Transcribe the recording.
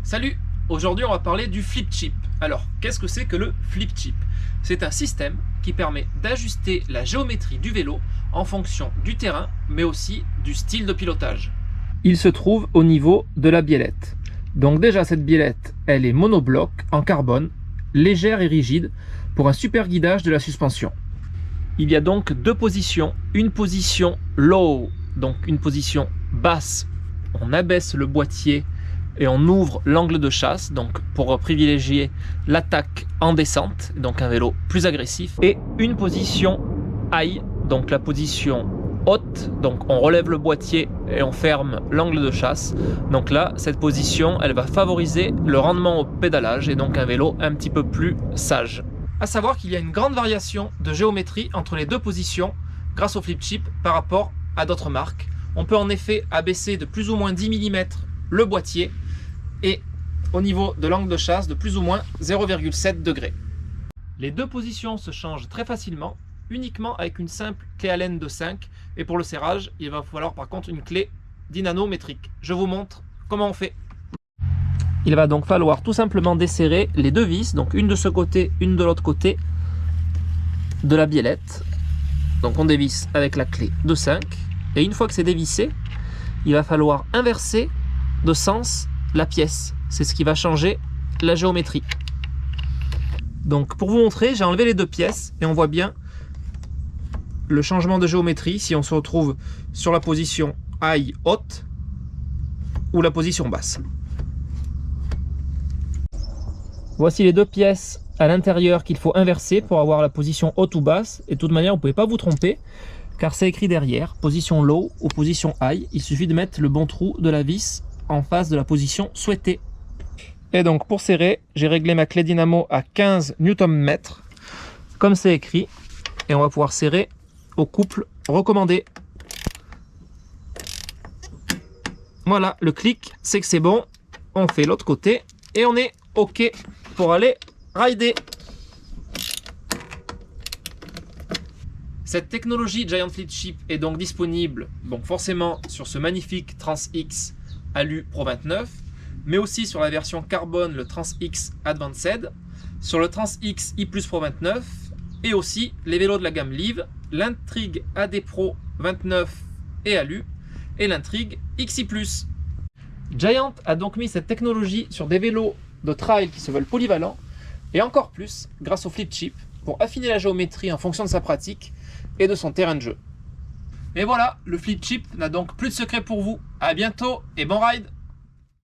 Salut! Aujourd'hui on va parler du flip chip. Alors qu'est-ce que c'est que le flip chip? C'est un système qui permet d'ajuster la géométrie du vélo en fonction du terrain mais aussi du style de pilotage. Il se trouve au niveau de la biellette. Donc déjà cette biellette elle est monobloc en carbone, légère et rigide pour un super guidage de la suspension. Il y a donc deux positions, une position low, donc une position basse, on abaisse le boîtier et on ouvre l'angle de chasse, donc pour privilégier l'attaque en descente, donc un vélo plus agressif, et une position high, donc la position haute, donc on relève le boîtier et on ferme l'angle de chasse. Donc là, cette position, elle va favoriser le rendement au pédalage et donc un vélo un petit peu plus sage. À savoir qu'il y a une grande variation de géométrie entre les deux positions grâce au flip chip par rapport à d'autres marques. On peut en effet abaisser de plus ou moins 10 mm le boîtier et au niveau de l'angle de chasse de plus ou moins 0,7 degrés. Les deux positions se changent très facilement, uniquement avec une simple clé Allen de 5, et pour le serrage, il va falloir par contre une clé dynanométrique. Je vous montre comment on fait. Il va donc falloir tout simplement desserrer les deux vis, donc une de ce côté, une de l'autre côté de la biellette. Donc on dévisse avec la clé de 5, et une fois que c'est dévissé, il va falloir inverser de sens la pièce. C'est ce qui va changer la géométrie. Donc pour vous montrer, j'ai enlevé les deux pièces et on voit bien le changement de géométrie si on se retrouve sur la position high haute ou la position basse. Voici les deux pièces à l'intérieur qu'il faut inverser pour avoir la position haute ou basse. Et de toute manière, vous ne pouvez pas vous tromper car c'est écrit derrière, position low ou position high. Il suffit de mettre le bon trou de la vis en face de la position souhaitée. Et donc pour serrer, j'ai réglé ma clé dynamo à 15 Nm, comme c'est écrit, et on va pouvoir serrer au couple recommandé. Voilà, le clic, c'est que c'est bon. On fait l'autre côté et on est OK pour aller rider. Cette technologie Giant Flip Chip est donc disponible donc forcément sur ce magnifique Trans-X Alu Pro 29, mais aussi sur la version carbone, le Trans-X Advanced, sur le Trans-X I+ Pro 29, et aussi les vélos de la gamme Live, l'Intrigue AD Pro 29 et Alu, et l'Intrigue XI+. Giant a donc mis cette technologie sur des vélos de trail qui se veulent polyvalents, et encore plus grâce au flip chip, pour affiner la géométrie en fonction de sa pratique et de son terrain de jeu. Et voilà, le flip chip n'a donc plus de secret pour vous. À bientôt et bon ride!